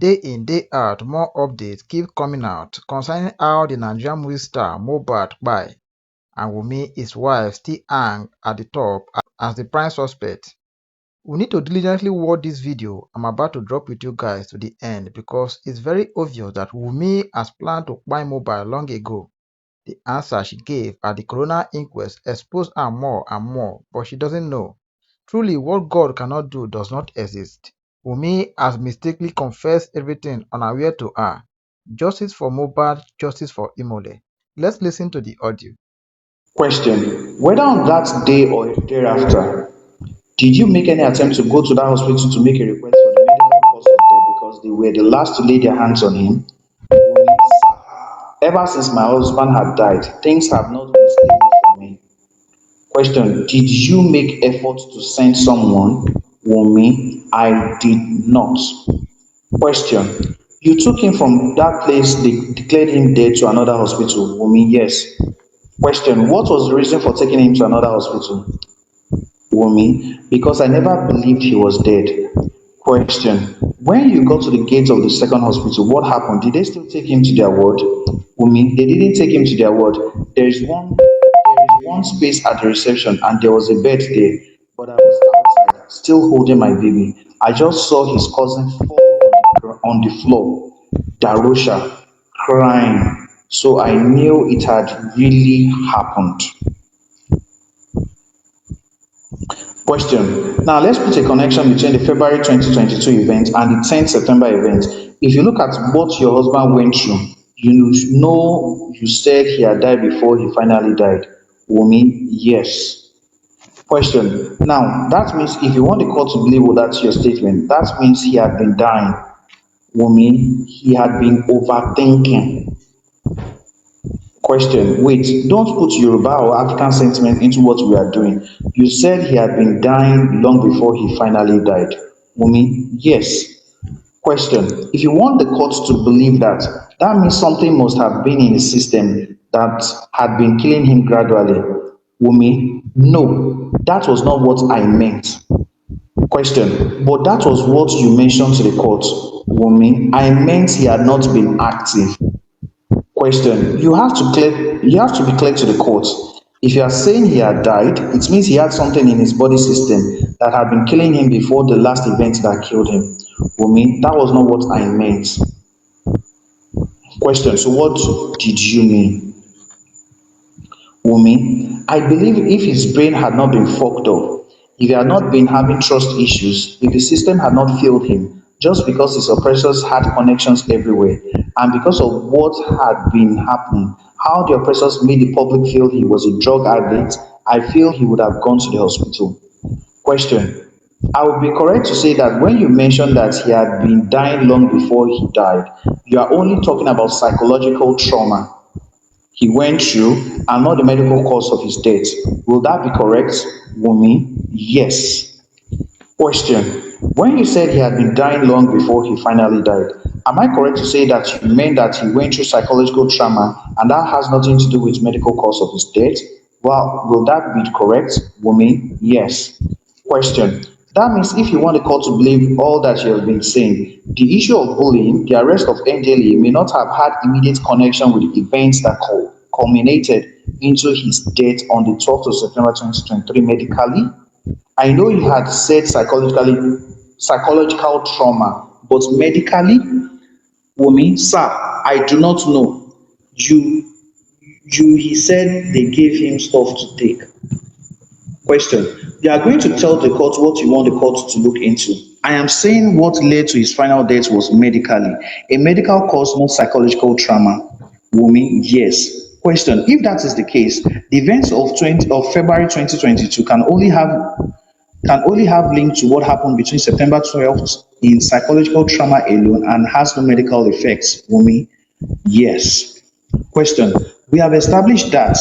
Day in, day out, more updates keep coming out concerning how the Nigerian movie star Mohbad kpai and Wunmi, his wife, still hang at the top as the prime suspect. We need to diligently watch this video I'm about to drop with you guys to the end because it's very obvious that Wunmi has planned to kpai Mohbad long ago. The answer she gave at the coroner inquest exposed her more and more, but she doesn't know. Truly, what God cannot do does not exist. Wunmi has mistakenly confessed everything unaware to her. Justice for Mohbad, justice for Imole. Let's listen to the audio. Question: whether on that day or thereafter, did you make any attempt to go to that hospital to make a request for the medical cause of death because they were the last to lay their hands on him? Wunmi: ever since my husband had died, things have not been stable for me. Question: did you make effort to send someone? Wunmi: I did not. Question: you took him from that place they declared him dead to another hospital? Wunmi: yes. Question: what was the reason for taking him to another hospital? Wunmi: because I never believed he was dead. Question: when you got to the gates of the second hospital, what happened? Did they still take him to their ward? Wunmi: they didn't take him to their ward. There is one space at the reception and there was a bed there, but I was outside, still holding my baby. I just saw his cousin fall on the floor, Darosha, crying. So I knew it had really happened. Question: now let's put a connection between the February 2022 event and the 10th September event. If you look at what your husband went through, you said he had died before he finally died. Wunmi: yes. Question: now that means if you want the court to believe that's your statement, that means he had been dying. Wunmi: he had been overthinking. Question: wait, don't put Yoruba or African sentiment into what we are doing. You said he had been dying long before he finally died. Wunmi: yes. Question: if you want the court to believe that, that means something must have been in the system that had been killing him gradually. Wunmi: no, that was not what I meant. Question: but that was what you mentioned to the court. Wunmi: I meant he had not been active. Question: you have to be clear to the court. If you are saying he had died, it means he had something in his body system that had been killing him before the last event that killed him. Wunmi: that was not what I meant. Question: so what did you mean? Wunmi: I believe if his brain had not been fucked up, if he had not been having trust issues, if the system had not failed him, just because his oppressors had connections everywhere, and because of what had been happening, how the oppressors made the public feel he was a drug addict, I feel he would have gone to the hospital. Question: I would be correct to say that when you mentioned that he had been dying long before he died, you are only talking about psychological trauma he went through and not the medical cause of his death. Will that be correct? Wunmi: yes. Question: when you said he had been dying long before he finally died, am I correct to say that you meant that he went through psychological trauma and that has nothing to do with medical cause of his death? Well, will that be correct? Wunmi: yes. Question: that means if you want the court to believe all that you have been saying, the issue of bullying, the arrest of NJLE may not have had immediate connection with the events that culminated into his death on the 12th of September 2023 medically. I know you had said psychological trauma, but medically? Wunmi: sir, I do not know. You he said they gave him stuff to take. Question: you are going to tell the court what you want the court to look into. I am saying what led to his final death was medically. A medical cause, not psychological trauma. Wunmi: yes. Question: if that is the case, the events of February 2022 can only have link to what happened between September 12th in psychological trauma alone and has no medical effects. Wunmi: yes. Question: we have established that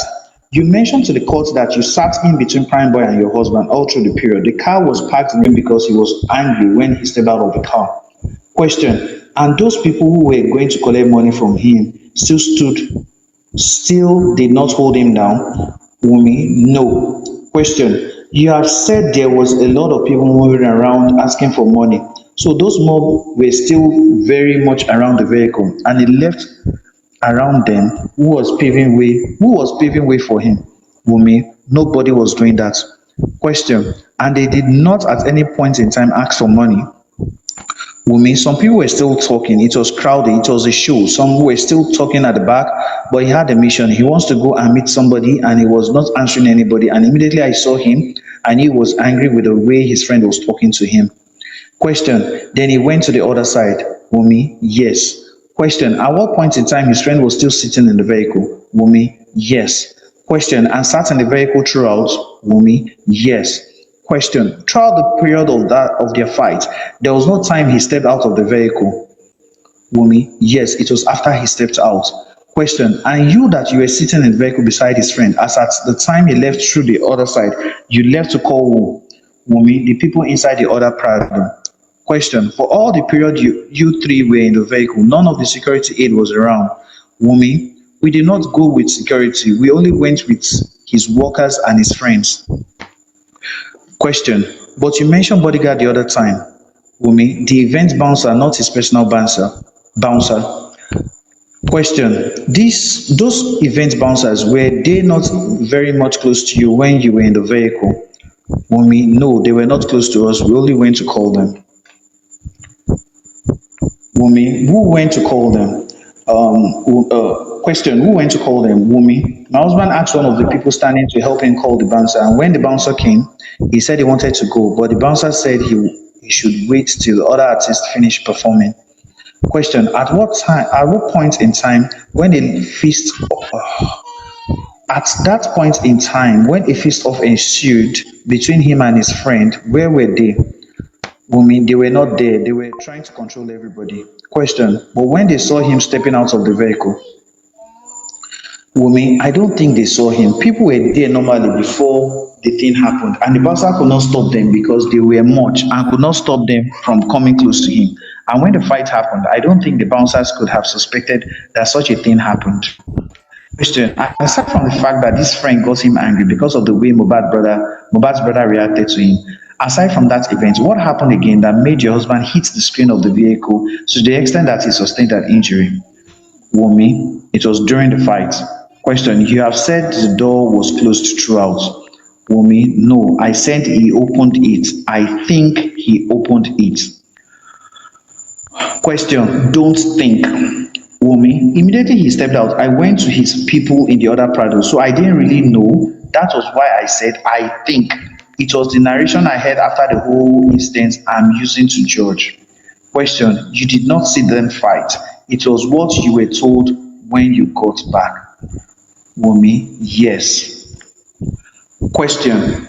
you mentioned to the court that you sat in between Prime Boy and your husband all through the period. The car was parked in him because he was angry when he stepped out of the car. Question: and those people who were going to collect money from him still did not hold him down? Wunmi: no. Question: you have said there was a lot of people moving around asking for money. So those mob were still very much around the vehicle, and he left around them. Who was paving way for him? Wunmi. Nobody was doing that. Question. And they did not at any point in time ask for money. Wunmi. Some people were still talking. It was crowded. It was a show. Some were still talking at the back, but he had a mission. He wants to go and meet somebody, and he was not answering anybody. And immediately I saw him, and he was angry with the way his friend was talking to him. Question. Then he went to the other side. Wunmi. Yes. Question. At what point in time his friend was still sitting in the vehicle? Wunmi. Yes. Question. And sat in the vehicle throughout? Wunmi. Yes. Question. Throughout the period of their fight, there was no time he stepped out of the vehicle. Wunmi. Yes, it was after he stepped out. Question. And you that you were sitting in the vehicle beside his friend, as at the time he left through the other side, you left to call who? Wunmi. The people inside the other Prado. Question. For all the period you three were in the vehicle, none of the security aid was around. Wunmi. We did not go with security. We only went with his workers and his friends. Question. But you mentioned bodyguard the other time. Wunmi. The event bouncer, not his personal bouncer. Question. Those event bouncers, were they not very much close to you when you were in the vehicle? Wunmi. No, they were not close to us. We only went to call them. Wunmi. Who went to call them? Question. Who went to call them? Wunmi. My husband asked one of the people standing to help him call the bouncer, and when the bouncer came, he said he wanted to go, but the bouncer said he should wait till the other artist finished performing. Question. At what point in time when a feast at that point in time when a feast off ensued between him and his friend, where were they? Wunmi. They were not there. They were trying to control everybody. Question. But when they saw him stepping out of the vehicle? Wunmi. I don't think they saw him. People were there normally before the thing happened, and the bouncer could not stop them because they were much and could not stop them from coming close to him. And when the fight happened, I don't think the bouncers could have suspected that such a thing happened. Question. Aside from the fact that this friend got him angry because of the way Mohbad's brother reacted to him, aside from that event, what happened again that made your husband hit the screen of the vehicle to the extent that he sustained an injury? Wunmi. It was during the fight. Question. You have said the door was closed throughout. Wunmi. No, I said he opened it. I think he opened it. Question. Don't think. Wunmi. Immediately he stepped out, I went to his people in the other Prado, so I didn't really know. That was why I said I think. It was the narration I heard after the whole incident I'm using to judge. Question. You did not see them fight. It was what you were told when you got back. Wunmi. Yes. Question.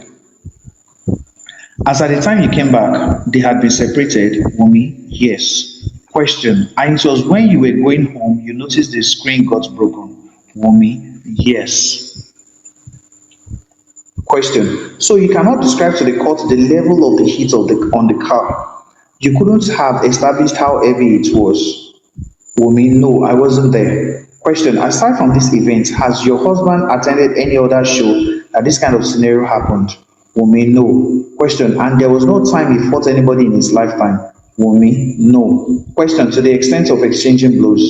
As at the time you came back, they had been separated. Wunmi. Yes. Question. And it was when you were going home you noticed the screen got broken. Wunmi. Yes. Question. So you cannot describe to the court the level of the heat on the car. You couldn't have established how heavy it was. Wunmi. No, I wasn't there. Question. Aside from this event, has your husband attended any other show that this kind of scenario happened? Wunmi. No. Question. And there was no time he fought anybody in his lifetime? Wunmi. No. Question. To the extent of exchanging blows?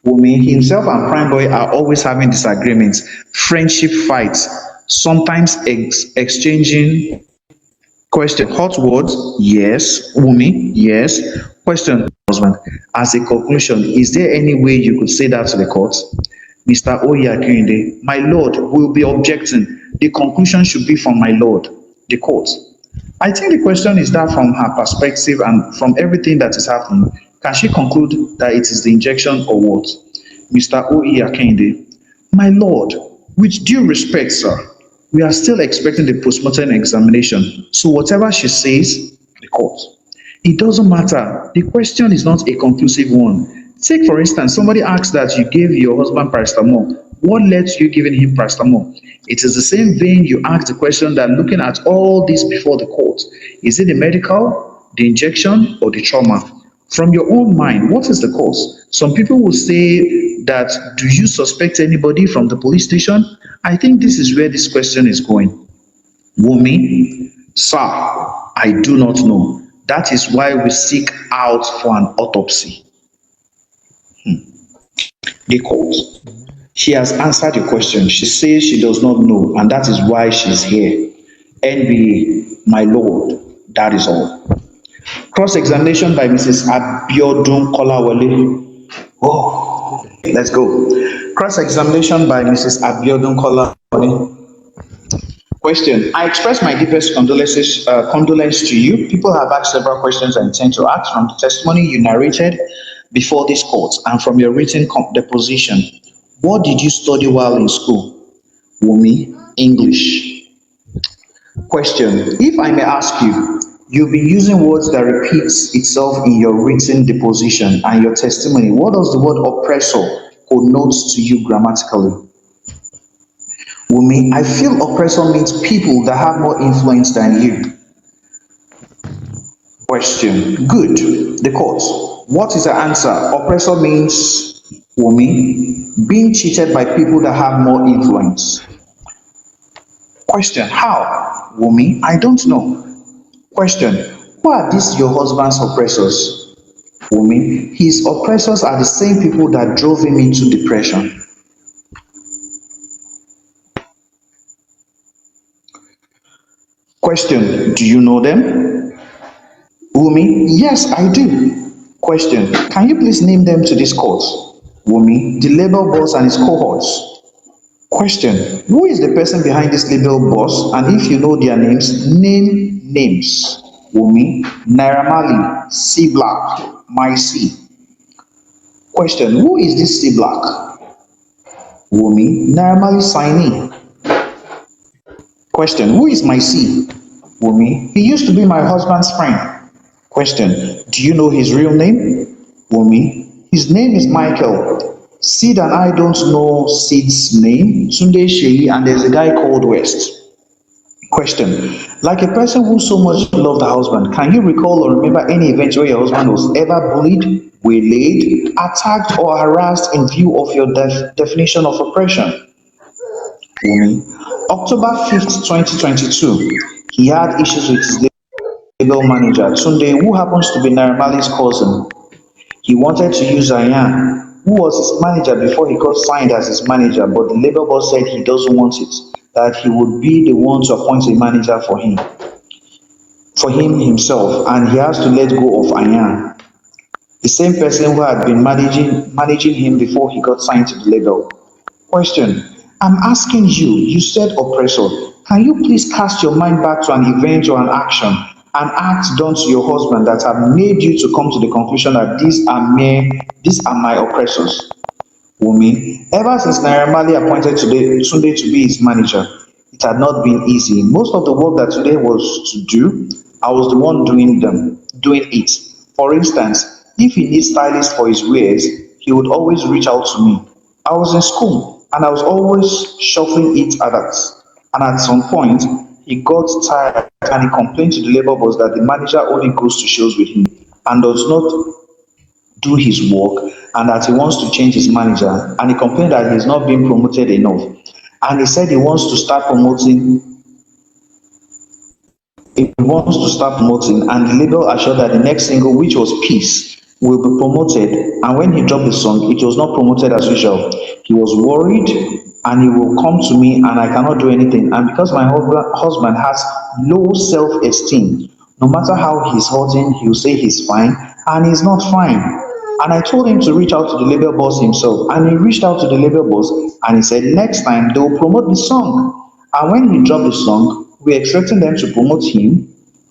Wunmi. Himself and Prime Boy are always having disagreements, friendship fights, sometimes exchanging. Question. Hot words? Yes. Wunmi. Yes. Question. Husband. As a conclusion, is there any way you could say that to the court? Mr. Oyakinde. My lord, will be objecting. The conclusion should be from my lord, the court. I think the question is that from her perspective and from everything that is happening, can she conclude that it is the injection or what? Mr. Oyakinde. My lord, with due respect, sir, we are still expecting the postmortem examination. So whatever she says, the court. It doesn't matter. The question is not a conclusive one. Take, for instance, somebody asks that you gave your husband paracetamol. What led to you giving him paracetamol? It is the same vein you ask the question that looking at all this before the court. Is it the medical, the injection, or the trauma? From your own mind, what is the cause? Some people will say that, do you suspect anybody from the police station? I think this is where this question is going. Wunmi. Sir, I do not know. That is why we seek out for an autopsy. The court. She has answered your question. She says she does not know, and that is why she's here. NBA, my lord, that is all. Cross-examination by Mrs. Abiodun Kolawole. Oh, let's go. Cross-examination by Mrs. Abiodun Kolawole. Question. I express my deepest condolence to you. People have asked several questions I intend to ask from the testimony you narrated before this court and from your written deposition. What did you study while in school? Wunmi, English. Question. If I may ask you, you've been using words that repeats itself in your written deposition and your testimony. What does the word oppressor connote to you grammatically? Wunmi, I feel oppressor means people that have more influence than you. Question. Good. The court. What is the answer? Oppressor means, Wunmi, being cheated by people that have more influence. Question. How? Wunmi, I don't know. Question. Who are these your husband's oppressors? Wunmi, his oppressors are the same people that drove him into depression. Question. Do you know them? Wunmi, yes, I do. Question. Can you please name them to this court? Wunmi, the label boss and his cohorts. Question. Who is the person behind this label boss? And if you know their names, name names. Wunmi, Naira Marley, C Black, My C. Question. Who is this C Black? Wunmi, Naira Marley signee. Question. Who is my C? Wunmi, he used to be my husband's friend. Question. Do you know his real name? Wunmi, his name is Michael. Sid and I don't know Sid's name, Tunde Sheyi, and there's a guy called West. Question. Like a person who so much loved her husband, can you recall or remember any event where your husband was ever bullied, waylaid, attacked, or harassed in view of your definition of oppression? Wunmi, October 5th, 2022, he had issues with his label manager, Tunde, who happens to be Naira Marley's cousin. He wanted to use Ayan, who was his manager before he got signed as his manager, but the label boss said he doesn't want it, that he would be the one to appoint a manager for him himself, and he has to let go of Ayan, the same person who had been managing him before he got signed to the label. Question. I'm asking you, you said oppressor. Can you please cast your mind back to an event or an action, an act done to your husband that have made you to come to the conclusion that these are my oppressors? Wunmi, ever since Naira Marley appointed Tunde to be his manager, it had not been easy. Most of the work that Tunde was to do, I was the one doing it. For instance, if he needs stylists for his wares, he would always reach out to me. I was in school and I was always shuffling it at that. And at some point, he got tired and he complained to the labor boss that the manager only goes to shows with him and does not do his work, and that he wants to change his manager, and he complained that he's not being promoted enough, and he said he wants to start promoting, and the label assured that the next single, which was Peace, will be promoted, and when he dropped the song it was not promoted as usual. He was worried and he will come to me and I cannot do anything, and because my husband has low self-esteem, no matter how he's hurting he'll say he's fine and he's not fine. And I told him to reach out to the label boss himself, and he reached out to the label boss and he said next time they'll promote the song. And when he dropped the song, we expecting them to promote him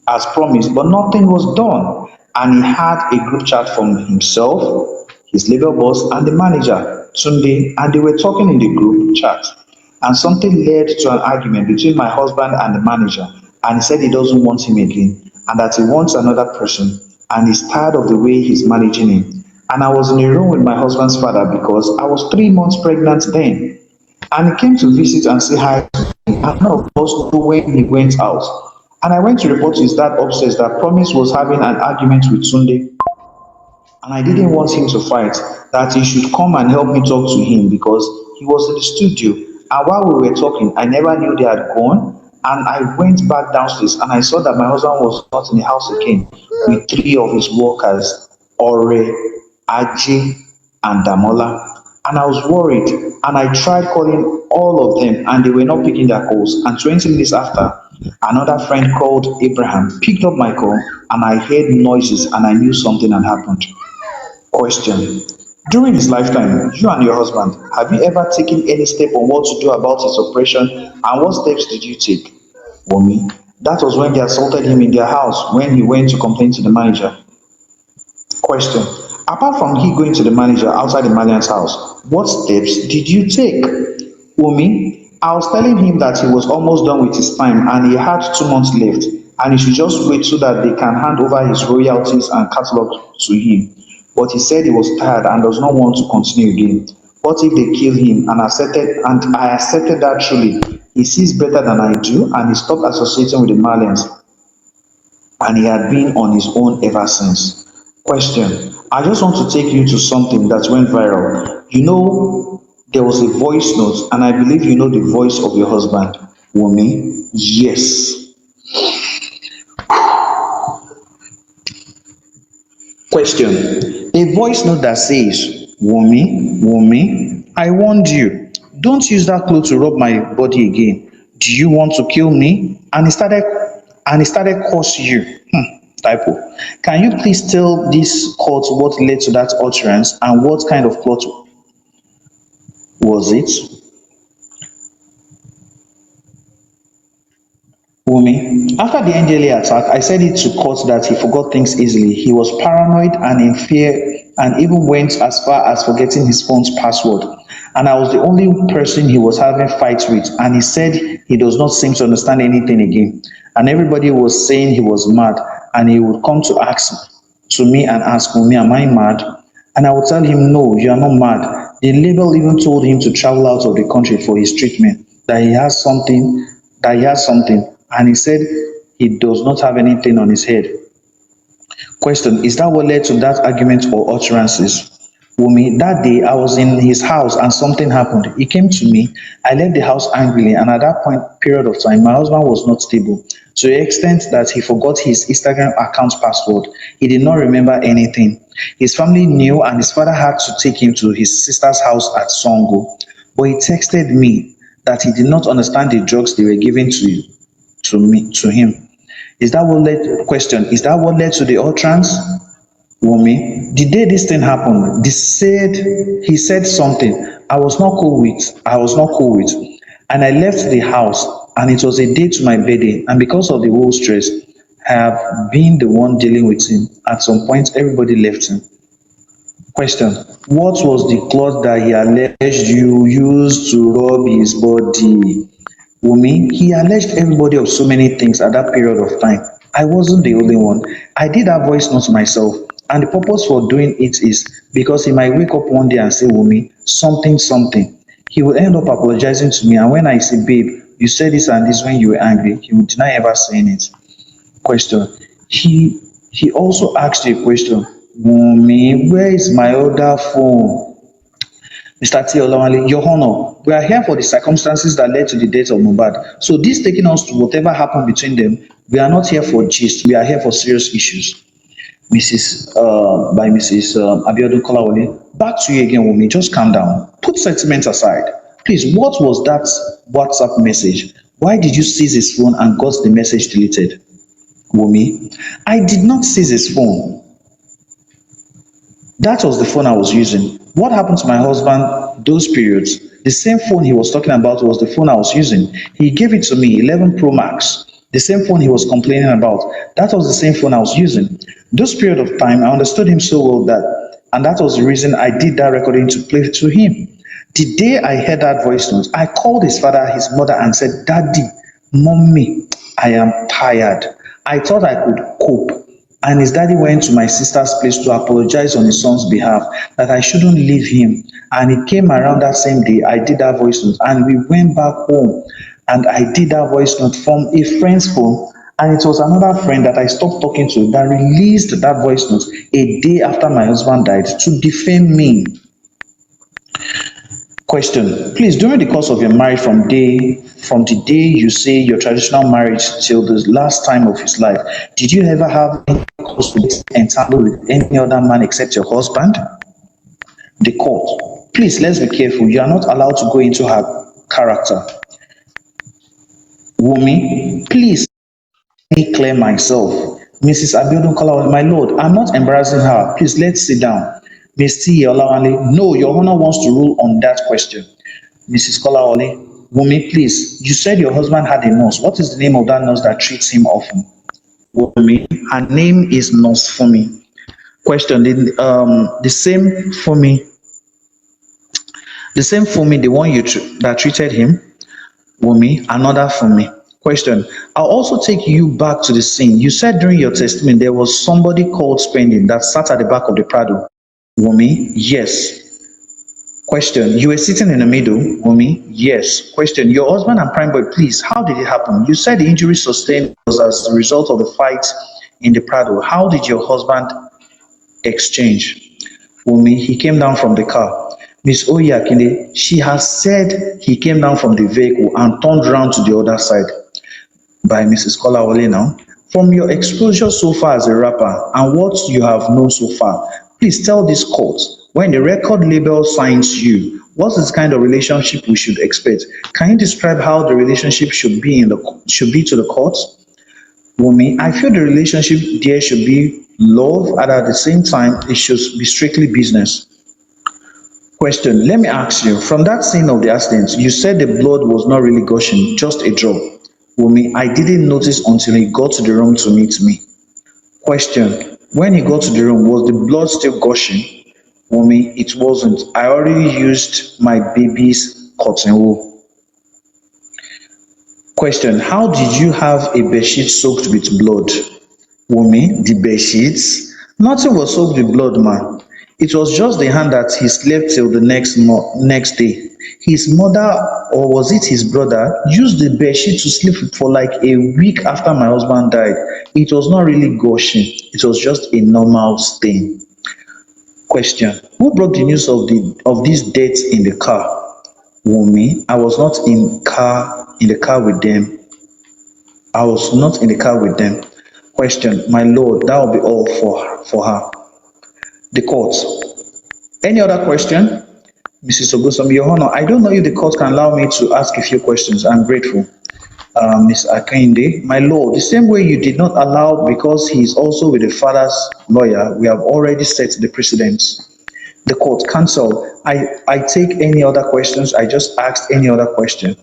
as promised, but nothing was done. And he had a group chat from himself, his label boss, and the manager, Tunde, and they were talking in the group chat. And something led to an argument between my husband and the manager, and he said he doesn't want him again, and that he wants another person, and he's tired of the way he's managing him. And I was in a room with my husband's father because I was 3 months pregnant then. And he came to visit and say hi to me, and none of us knew when he went out. And I went to report to his dad upstairs that Promise was having an argument with Tunde. And I didn't want him to fight, that he should come and help me talk to him because he was in the studio. And while we were talking, I never knew they had gone. And I went back downstairs and I saw that my husband was not in the house again with three of his workers, Ore, Aji, and Damola. And I was worried and I tried calling all of them and they were not picking their calls. And 20 minutes after, another friend called Abraham picked up my call and I heard noises and I knew something had happened. Question. During his lifetime, you and your husband, have you ever taken any step on what to do about his oppression and what steps did you take? Wumi. That was when they assaulted him in their house when he went to complain to the manager. Question. Apart from he going to the manager outside the manager's house, what steps did you take? Wumi. I was telling him that he was almost done with his time and he had 2 months left and he should just wait so that they can hand over his royalties and catalog to him. But he said he was tired and does not want to continue again. What if they kill him and I accepted that truly. He sees better than I do and he stopped associating with the Malians and he had been on his own ever since. Question. I just want to take you to something that went viral. You know, there was a voice note, and I believe you know the voice of your husband, Wumi. Yes. Question. A voice note that says, Wumi, I warned you. Don't use that cloth to rub my body again. Do you want to kill me? And he started curse you. Typo. Can you please tell this court what led to that utterance and what kind of plot was it? Wumi, after the NDLA attack, I said it to court that he forgot things easily. He was paranoid and in fear and even went as far as forgetting his phone's password. And I was the only person he was having fights with. And he said he does not seem to understand anything again. And everybody was saying he was mad. And he would come to me and ask Wumi, am I mad? And I would tell him, no, you are not mad. The label even told him to travel out of the country for his treatment, that he has something, and he said he does not have anything on his head. Question. Is that what led to that argument or utterances? Wumi, that day I was in his house and something happened. He came to me. I left the house angrily, and at that period of time, my husband was not stable to the extent that he forgot his Instagram account password. He did not remember anything. His family knew, and his father had to take him to his sister's house at Songo. But he texted me that he did not understand the drugs they were giving to him. Is that what led question? Is that what led to the utterance? Wumi, the day this thing happened, he said something I was not cool with. And I left the house and it was a day to my birthday. And because of the whole stress, I have been the one dealing with him. At some point, everybody left him. Question. What was the cloth that he alleged you used to rub his body? Wumi, he alleged everybody of so many things at that period of time. I wasn't the only one. I did that voice note myself. And the purpose for doing it is because he might wake up one day and say, Wumi, something, something. He will end up apologizing to me. And when I say, babe, you said this and this when you were angry, he would deny ever saying it. Question. He also asked you a question. Wumi, where is my other phone? Mr. T. Olawale, Your Honor, we are here for the circumstances that led to the death of Mohbad. So this taking us to whatever happened between them, we are not here for gist. We are here for serious issues. Mrs. Abiodun Kolawole, back to you again, Wumi. Just calm down. Put sentiments aside. Please, what was that WhatsApp message? Why did you seize his phone and got the message deleted? Wumi, I did not seize his phone. That was the phone I was using. What happened to my husband those periods? The same phone he was talking about was the phone I was using. He gave it to me, 11 Pro Max. The same phone he was complaining about. That was the same phone I was using. Those period of time, I understood him so well and that was the reason I did that recording to play to him. The day I heard that voice note, I called his father, his mother, and said, Daddy, Mommy, I am tired. I thought I could cope. And his daddy went to my sister's place to apologize on his son's behalf that I shouldn't leave him. And it came around that same day, I did that voice note and we went back home and I did that voice note from a friend's phone. And it was another friend that I stopped talking to that released that voice note a day after my husband died to defame me. Question. Please, during the course of your marriage from the day you say your traditional marriage till the last time of his life, did you ever have any cause to get entangled with any other man except your husband? The court. Please, let's be careful. You are not allowed to go into her character. Wumi, please let me clear myself. Mrs. Abiodun Kolawole, my lord, I'm not embarrassing her. Please, let's sit down. Ms. T. Olawale, no, your honor wants to rule on that question. Mrs. Kolawole, Wumi, please, you said your husband had a nurse. What is the name of that nurse that treats him often? Wumi, her name is Nurse Fumi. Question, the same Fumi, the one that treated him? Wumi, another Fumi. Question, I'll also take you back to the scene. You said during your testimony there was somebody called Spending that sat at the back of the Prado. Wumi, yes. Question, you were sitting in the middle, Wumi? Yes. Question, your husband and prime boy, please, how did it happen? You said the injury sustained was as a result of the fight in the Prado. How did your husband exchange? Wumi, he came down from the car. Miss Oyakinde, she has said he came down from the vehicle and turned round to the other side. By Mrs. Kolawole now. From your exposure so far as a rapper and what you have known so far, please tell this court, when the record label signs you, what is the kind of relationship we should expect? Can you describe how the relationship should be to the court? Wumi, I feel the relationship there should be love and at the same time it should be strictly business. Question, let me ask you, from that scene of the accident, you said the blood was not really gushing, just a drop. Wumi, I didn't notice until he got to the room to meet me. Question, when he got to the room, was the blood still gushing? Wumi, it wasn't. I already used my baby's cotton wool. Question, how did you have a bedsheet soaked with blood? Wumi, the bedsheets? Nothing was soaked with blood, man. It was just the hand that he slept till the next day. His mother, or was it his brother, used the bedsheet to sleep for like a week after my husband died. It was not really gushing. It was just a normal stain. Question, who broke the news of these deaths in the car? Wumi, I was not in the car with them. I was not in the car with them. Question, my lord, that will be all for her. The court. Any other question? Mrs. Ogusomi, Your Honor, I don't know if the court can allow me to ask a few questions. I'm grateful. Ms. Akinde, my lord, the same way you did not allow because he is also with the father's lawyer, we have already set the precedents. The court, counsel, I take any other questions. I just asked any other question.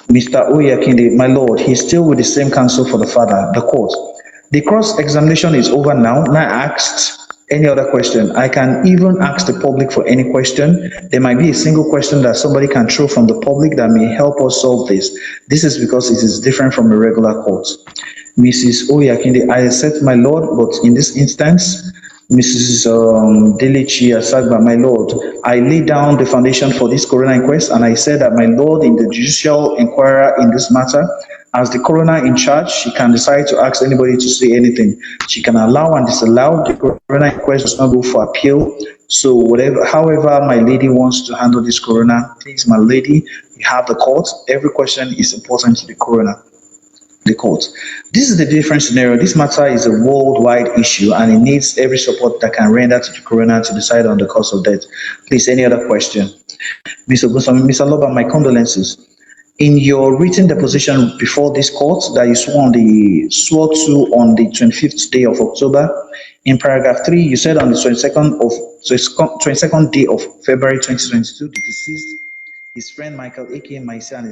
Mr. Oyakinde, my lord, he's still with the same counsel for the father. The court. The cross-examination is over now. Now I asked any other question. I can even ask the public for any question. There might be a single question that somebody can throw from the public that may help us solve this. This is because it is different from a regular court. Mrs. Oyakinde, I accept my lord, but in this instance, Mrs. Delichi Asagba, my lord, I laid down the foundation for this coroner inquest and I said that my lord, in the judicial inquirer in this matter, as the coroner in charge, she can decide to ask anybody to say anything. She can allow and disallow. The coroner inquest does not go for appeal. So however my lady wants to handle this coroner, please, my lady, you have the court. Every question is important to the coroner. The court. This is the different scenario. This matter is a worldwide issue and it needs every support that can render to the coroner to decide on the cause of death. Please, any other question? Mr. Gusami, Mr. Loba, my condolences. In your written deposition before this court that you swore to on the 25th day of October, in paragraph 3, you said on the 22nd day of February 2022, the deceased, his friend Michael, aka myself,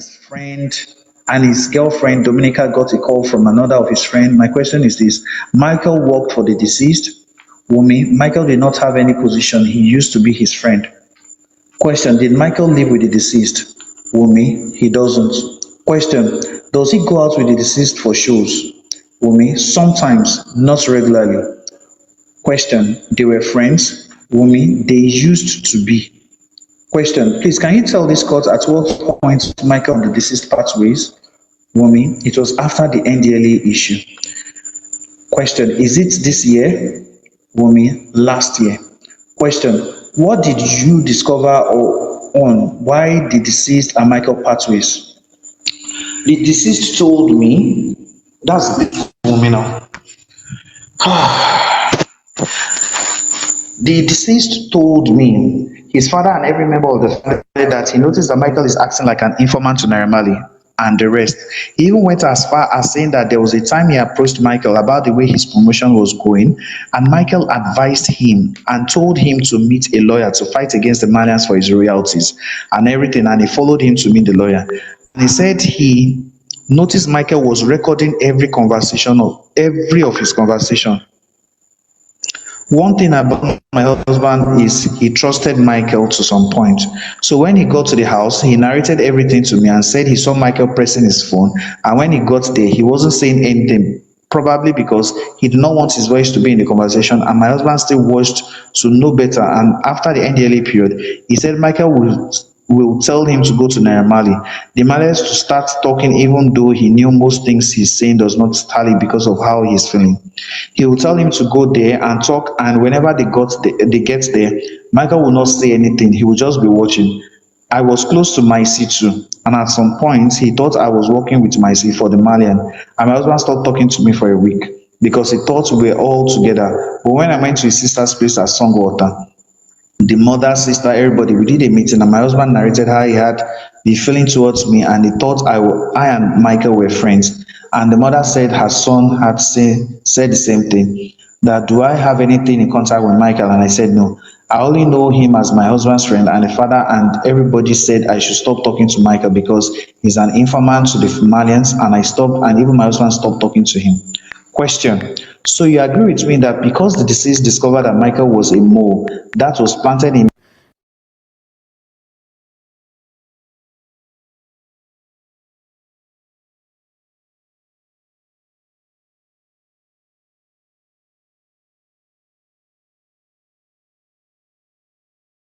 and his girlfriend Dominica got a call from another of his friends. My question is this: Michael worked for the deceased. Wumi, Michael did not have any position. He used to be his friend. Question, did Michael live with the deceased? Wumi, he doesn't. Question, does he go out with the deceased for shows? Wumi, sometimes, not regularly. Question, they were friends? Wumi, they used to be. Question, please, can you tell this court at what point Michael and the deceased parted ways? Wumi, it was after the NDLA issue. Question, is it this year? Wumi, last year. Question, what did you discover or on why the deceased and Michael part ways. The deceased told me, that's the woman now. The deceased told me, his father and every member of the family, that he noticed that Michael is acting like an informant to Naira Marley and the rest. He even went as far as saying that there was a time he approached Michael about the way his promotion was going, and Michael advised him and told him to meet a lawyer to fight against the Malians for his royalties and everything, and he followed him to meet the lawyer. And he said he noticed Michael was recording every of his conversation. One thing about my husband is he trusted Michael to some point. So when he got to the house, he narrated everything to me and said he saw Michael pressing his phone. And when he got there, he wasn't saying anything, probably because he did not want his voice to be in the conversation. And my husband still watched to know better. And after the NDLA period, he said Michael will tell him to go to Naira Marley. The Malians to start talking even though he knew most things he's saying does not tally because of how he's feeling. He will tell him to go there and talk, and whenever they get there, Michael will not say anything. He will just be watching. I was close to Myci too, and at some point he thought I was working with Myci for the Malian, and my husband stopped talking to me for a week because he thought we were all together. But when I went to his sister's place at Songwater, the mother, sister, everybody, we did a meeting, and my husband narrated how he had the feeling towards me, and he thought I and Michael were friends. And the mother said her son had said the same thing. That do I have anything in contact with Michael? And I said no. I only know him as my husband's friend, and the father and everybody said I should stop talking to Michael because he's an informant to the Malians, and I stopped, and even my husband stopped talking to him. Question. So you agree with me that because the deceased discovered that Michael was a mole, that was planted in